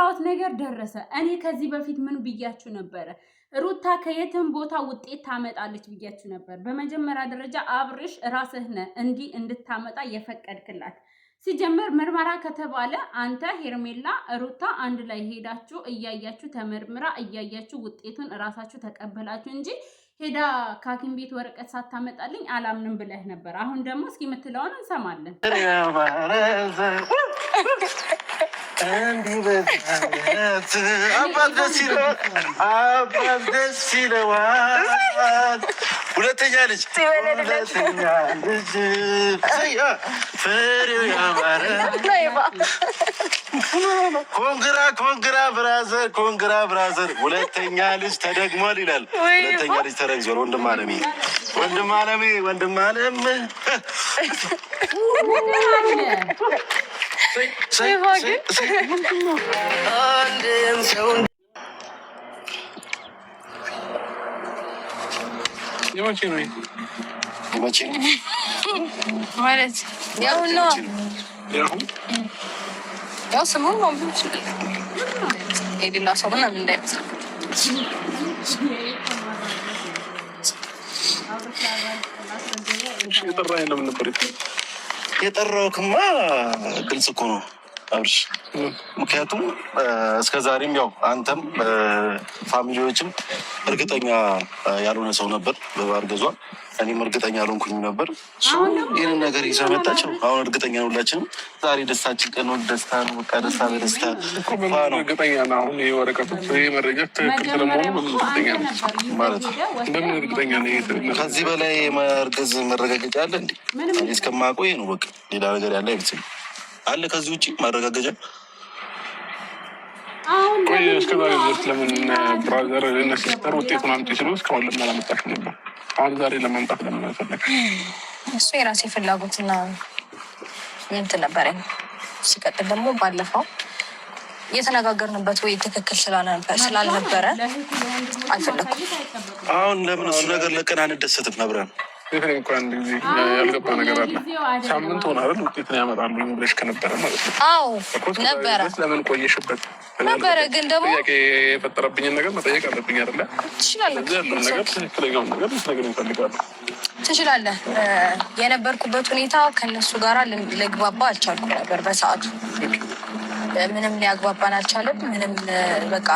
የፈራሁት ነገር ደረሰ። እኔ ከዚህ በፊት ምን ብያችሁ ነበረ? ሩታ ከየትም ቦታ ውጤት ታመጣለች ብያችሁ ነበር። በመጀመሪያ ደረጃ አብርሽ ራስህ ነህ እንዲህ እንድታመጣ የፈቀድክላት። ሲጀመር ምርመራ ከተባለ አንተ ሄርሜላ ሩታ አንድ ላይ ሄዳችሁ እያያችሁ ተመርምራ እያያችሁ ውጤቱን እራሳችሁ ተቀበላችሁ እንጂ ሄዳ ከሐኪም ቤት ወረቀት ሳታመጣልኝ አላምንም ብለህ ነበር። አሁን ደግሞ እስኪ የምትለውን እንሰማለን። ሁለተኛ ልጅ ፍሬው ያማረ ኮንግራ ብራዘር ኮንግራ ብራዘር። ሁለተኛ ልጅ ተደግሟል ይላል። ሁለተኛ ልጅ ተረግዟል። ወንድም አለሜ ማለት ያው ስሙን ነው የሌላ ሰው ምናምን እንዳይመስል የጠራውክማ ግልጽ እኮ ነው አብርሽ። ምክንያቱም እስከዛሬም ያው አንተም ፋሚሊዎችም እርግጠኛ ያልሆነ ሰው ነበር በማርገዟ። እኔም እርግጠኛ ያልሆንኩኝ ነበር። ይህንን ነገር ይዛ መጣቸው። አሁን እርግጠኛ ነው ሁላችንም። ዛሬ ደስታችን ቀን ነው። ደስታ ነው። በቃ ደስታ በደስታ ነው። እርግጠኛ ነው። አሁን ይህ ወረቀቱ ይህ መረጃ ትክክል ስለመሆኑ በምን እርግጠኛ ነው ማለት ነው? በምን እርግጠኛ ነው? ከዚህ በላይ የማርገዝ መረጋገጫ አለ እንዴ? እስከማውቀው ይሄ ነው በቃ። ሌላ ነገር ያለ አይመስልም አለ ከዚህ ውጭ ማረጋገጫ? ቆይ እስከዛሬ ድረስ ለምን ብራዘር እና ሲስተር ውጤቱን አምጪ ሲሉ እስካሁን ለምን አላመጣሽም ነበር? አሁን ዛሬ ለማምጣት ለምን ፈለግሽ? እሱ የራሴ ፍላጎትና እንትን ነበረኝ። ሲቀጥል ደግሞ ባለፈው እየተነጋገርንበት ወይ ትክክል ስላልነበረ አልፈለኩም። አሁን ለምን እሱ ነገር ለቀን አንደሰትም ነብረን? ይሄን እንኳን አንድ ጊዜ ያልገባ ነገር አለ። ሳምንት ሆነ አይደል ውጤቱን ያመጣሉ ብለሽ ከነበረ ማለት ነው። አዎ ነበረ። ለምን ቆየሽበት ነበረ? ግን ደግሞ ጥያቄ የፈጠረብኝን ነገር መጠየቅ አለብኝ አይደለ? ትችላለህ። ያለውን ነገር ትክክለኛውን ነገር ልትነግረኝ እፈልጋለሁ። ትችላለህ። የነበርኩበት ሁኔታ ከእነሱ ጋራ ልግባባ አልቻልኩም ነበር በሰዓቱ። ምንም ሊያግባባን አልቻለም። ምንም በቃ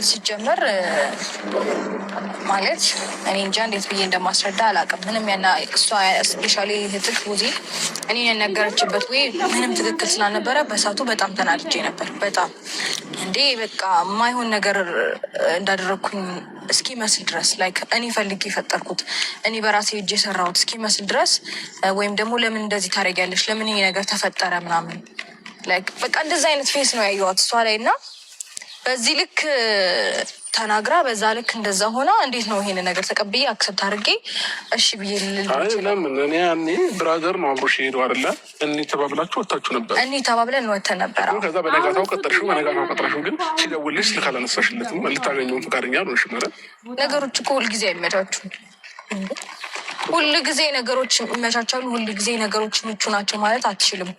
ሲጀመር ማለት እኔ እንጃ እንዴት ብዬ እንደማስረዳ አላውቅም። ምንም ያና እሷ ስፔሻሊ እህትህ ውዜ እኔ የነገረችበት ወይ ምንም ትክክል ስላልነበረ በሳቱ በጣም ተናድጄ ነበር። በጣም እንዴ በቃ የማይሆን ነገር እንዳደረግኩኝ እስኪ መስል ድረስ ላይክ እኔ ፈልጌ የፈጠርኩት እኔ በራሴ እጅ የሰራሁት እስኪ መስል ድረስ ወይም ደግሞ ለምን እንደዚህ ታደርጊያለሽ፣ ለምን ይሄ ነገር ተፈጠረ ምናምን ላይክ በቃ እንደዚህ አይነት ፌስ ነው ያየኋት እሷ ላይ እና በዚህ ልክ ተናግራ በዛ ልክ እንደዛ ሆና እንዴት ነው ይሄን ነገር ተቀብዬ አክሰፕት አድርጌ እሺ ብዬ ለምን እኔ ያኔ ብራዘር ነው አብሮሽ ሄደው አይደለ? እኔ ተባብላችሁ ወጣችሁ ነበር። እኔ ተባብለን ወተን ነበር። ከዛ በነጋታው ቀጠርሽው ግን ሲደውልሽ ስልክ አላነሳሽለትም። ልታገኘው ፈቃደኛ አልሆንሽም ማለት ነገሮች እኮ ሁልጊዜ አይመቻቹም። ሁሉ ጊዜ ነገሮች ይመቻቻሉ። ሁሉ ጊዜ ነገሮች ምቹ ናቸው ማለት አትችልም።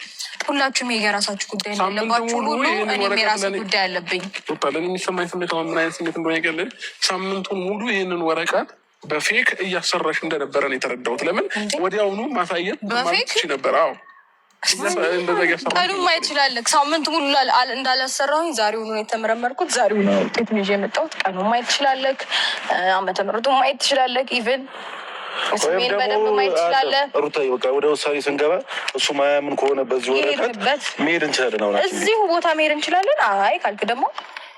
ሁላችሁም የራሳችሁ ጉዳይ ነው ያለባችሁ። ሁሉ እኔም የራሴ ጉዳይ አለብኝ። ለኔ የሚሰማኝ ስሜት ምን አይነት ስሜት እንደሆነ ይገለል። ሳምንቱን ሙሉ ይህንን ወረቀት በፌክ እያሰራሽ እንደነበረ ነው የተረዳሁት። ለምን ወዲያውኑ ማሳየት በፌክ ነበር? አዎ ቀኑን ማየት ይችላለህ። ሳምንት ሙሉ እንዳላሰራሁኝ ዛሬውኑ የተመረመርኩት ዛሬውኑ ውጤቱን ይዤ የመጣሁት ቀኑን ማየት ትችላለህ። ዓመተ ምሕረቱን ማየት ትችላለህ። ኢቨን ስሜን በደንብ ማየት ትችላለህ። ሩታዬ በቃ ወደ ውሳኔ ስንገባ እሱ ማያምን ከሆነ በዚህ ወረቀት መሄድ እንችላለን። አሁን እዚሁ ቦታ መሄድ እንችላለን። አይ ካልክ ደግሞ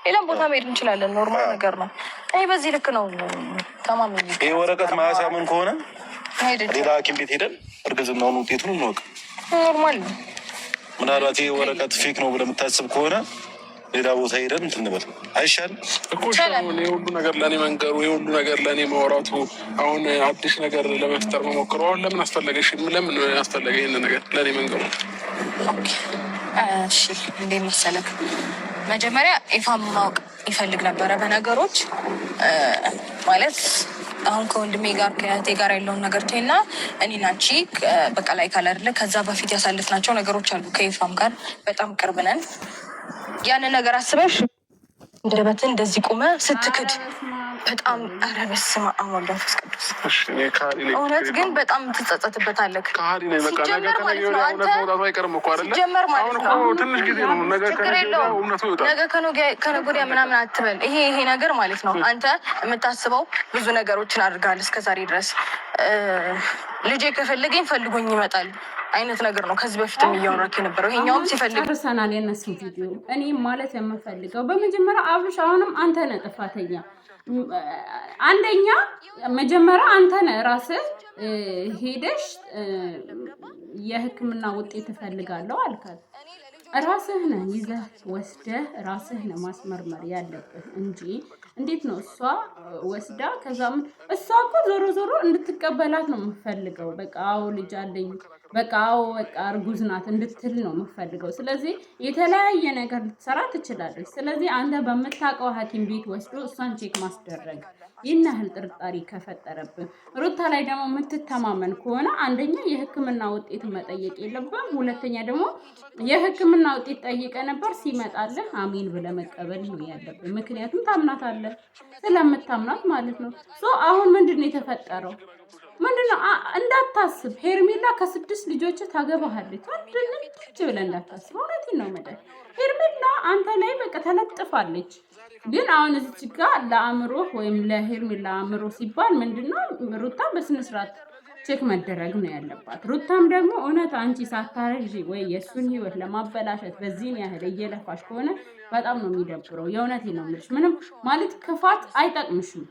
ሌላም ቦታ መሄድ እንችላለን። ኖርማል ነገር ነው። እኔ በዚህ ልክ ነው ተማም። ይሄ ወረቀት ማያሳምን ከሆነ ሌላ ሐኪም ቤት ሄደን እርግዝናውን ውጤቱን እንወቅ። ኖርማል ነው። ምናልባት ይሄ ወረቀት ፌክ ነው ብለህ የምታስብ ከሆነ ሌላ ቦታ ሄደን እንትን እንበል አይሻልም? እኮ የሁሉ ነገር ለእኔ መንገሩ የሁሉ ነገር ለእኔ ማውራቱ አሁን አዲስ ነገር ለመፍጠር መሞክሩ አሁን ለምን አስፈለገሽ? ለምን አስፈለገ ይህን ነገር ለእኔ መንገሩ? እሺ እንዴት መሰለህ፣ መጀመሪያ ኢፋም ማወቅ ይፈልግ ነበረ በነገሮች ማለት አሁን ከወንድሜ ጋር ከእህቴ ጋር ያለውን ነገር ተይና እኔና አንቺ በቃ ላይ ካላደለ ከዛ በፊት ያሳልፍናቸው ነገሮች አሉ። ከኢፋም ጋር በጣም ቅርብ ነን። ያንን ነገር አስበሽ እንደበት እንደዚህ ቆመ ስትክድ በጣም ኧረ በስመ አብ ወወልድ ወመንፈስ ቅዱስ። እውነት ግን በጣም ትጸጸትበታለህ። ሲጀመር ማለት ነው አንተ ሲጀመር ማለት ነው ነገ ከነገ ወዲያ ምናምን አትበል። ይሄ ነገር ማለት ነው አንተ የምታስበው ብዙ ነገሮችን አድርጋለህ እስከዛሬ ድረስ። ልጄ ከፈለገኝ ፈልጎኝ ይመጣል አይነት ነገር ነው ከዚህ በፊትም እያወራክ የነበረው። ይሄኛውም ሲፈልግ ርሰናል የነሱ ቪዲዮ። እኔ ማለት የምፈልገው በመጀመሪያ አብርሽ አሁንም አንተ ነህ ጥፋተኛ። አንደኛ መጀመሪያ አንተ ነህ ራስህ ሄደሽ የሕክምና ውጤት እፈልጋለሁ አልካት። ራስህ ነህ ይዘህ ወስደህ ራስህ ነህ ማስመርመር ያለብህ እንጂ እንዴት ነው እሷ ወስዳ ከዛም እሷ እኮ ዞሮ ዞሮ እንድትቀበላት ነው የምፈልገው። በቃ አዎ ልጅ አለኝ በቃ አዎ በቃ እርጉዝ ናት እንድትል ነው የምፈልገው። ስለዚህ የተለያየ ነገር ልትሰራ ትችላለች። ስለዚህ አንተ በምታውቀው ሐኪም ቤት ወስዶ እሷን ቼክ ማስደረግ ይህን ያህል ጥርጣሬ ከፈጠረብን ሩታ ላይ ደግሞ የምትተማመን ከሆነ አንደኛ የሕክምና ውጤት መጠየቅ የለብም። ሁለተኛ ደግሞ የሕክምና ውጤት ጠይቀ ነበር ሲመጣልህ አሚን ብለህ መቀበል ነው ያለብን። ምክንያቱም ታምናታለህ ስለምታምናት ማለት ነው። አሁን ምንድን ነው የተፈጠረው? ምንድነው እንዳታስብ ሄርሜላ ከ6 ልጆች ታገባሃለች። አንድነች ብለህ እንዳታስብ። እውነቴን ነው መደር ሄርሜላ አንተ ላይ በቃ ተለጥፋለች። ግን አሁን እዚህ ጋር ለአእምሮ ወይም ለሄርሜላ አእምሮ ሲባል ምንድነው ሩታ በስነ ስርዓት ቼክ መደረግ ነው ያለባት። ሩታም ደግሞ እውነት አንቺ ሳታረጂ ወይ የእሱን ህይወት ለማበላሸት በዚህን ያህል እየለፋሽ ከሆነ በጣም ነው የሚደብረው። የእውነቴን ነው የምልሽ። ምንም ማለት ክፋት አይጠቅምሽም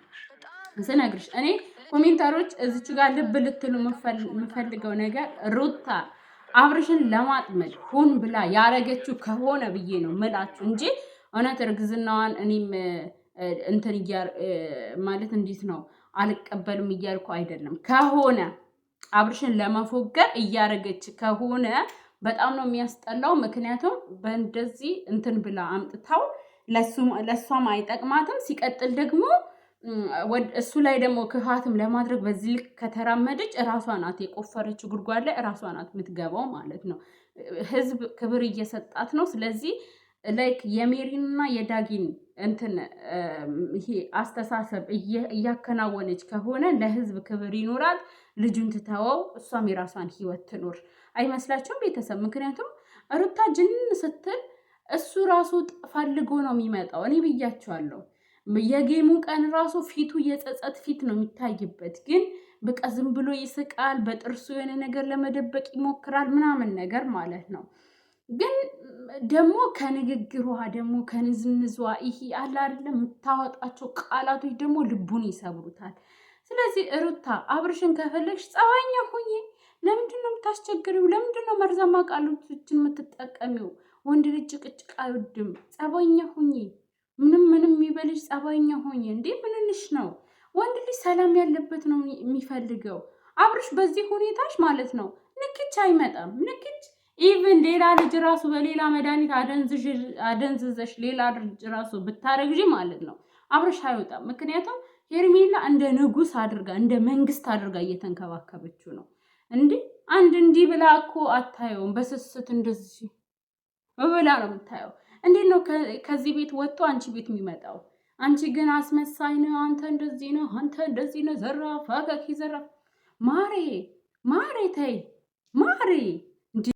ስነግርሽ። እኔ ኮሜንታሮች እዚች ጋር ልብ ልትሉ የምፈልገው ነገር ሩታ አብርሽን ለማጥመድ ሆን ብላ ያረገችው ከሆነ ብዬ ነው ምላችሁ እንጂ እውነት እርግዝናዋን እኔም እንትን ማለት እንዴት ነው አልቀበልም እያልኩ አይደለም። ከሆነ አብርሽን ለመፎገር እያረገች ከሆነ በጣም ነው የሚያስጠላው። ምክንያቱም በእንደዚህ እንትን ብላ አምጥታው ለእሷም አይጠቅማትም። ሲቀጥል ደግሞ እሱ ላይ ደግሞ ክፋትም ለማድረግ በዚህ ልክ ከተራመደች እራሷ ናት የቆፈረችው ጉድጓድ ላይ እራሷ ናት የምትገባው ማለት ነው። ህዝብ ክብር እየሰጣት ነው። ስለዚህ ላይክ የሜሪንና የዳጊን እንትን ይሄ አስተሳሰብ እያከናወነች ከሆነ ለህዝብ ክብር ይኖራል። ልጁን ትተወው፣ እሷም የራሷን ህይወት ትኖር። አይመስላችሁም ቤተሰብ? ምክንያቱም ሩታ ጅን ስትል እሱ ራሱ ፈልጎ ነው የሚመጣው። እኔ ብያቸዋለሁ። የጌሙ ቀን ራሱ ፊቱ የጸጸት ፊት ነው የሚታይበት። ግን በቃ ዝም ብሎ ይስቃል፣ በጥርሱ የሆነ ነገር ለመደበቅ ይሞክራል ምናምን ነገር ማለት ነው። ግን ደግሞ ከንግግሯ ደግሞ ከንዝንዟ ይሄ አለ አይደለም የምታወጣቸው ቃላቶች ደግሞ ልቡን ይሰብሩታል። ስለዚህ ሩታ አብርሽን ከፈለግሽ ጸባይኛ ሁኚ። ለምንድን ነው የምታስቸግሪው? ለምንድን ነው መርዛማ ቃላቶችን የምትጠቀሚው? ወንድ ልጅ ጭቅጭቅ አይወድም። ጸባይኛ ሁኚ። ምንም የሚበልሽ ጸባይኛ ሆኜ እንዴ ምንንሽ ነው? ወንድ ልጅ ሰላም ያለበት ነው የሚፈልገው። አብርሽ በዚህ ሁኔታሽ ማለት ነው ንክች አይመጣም። ንክች ኢቭን ሌላ ልጅ ራሱ በሌላ መድኃኒት አደንዝዘሽ ሌላ ልጅ ራሱ ብታረግዢ ማለት ነው አብርሽ አይወጣም። ምክንያቱም ሄርሜላ እንደ ንጉስ አድርጋ እንደ መንግስት አድርጋ እየተንከባከበችው ነው። እንዴ አንድ እንዲህ ብላ እኮ አታየውም። በስስት እንደዚህ ብላ ነው የምታየው። እንዴት ነው ከዚህ ቤት ወጥቶ አንቺ ቤት የሚመጣው? አንቺ ግን አስመሳይ ነው። አንተ እንደዚህ ነው፣ አንተ እንደዚህ ነው። ዘራፍ አካኪ ዘራፍ። ማሬ ተይ ማሬ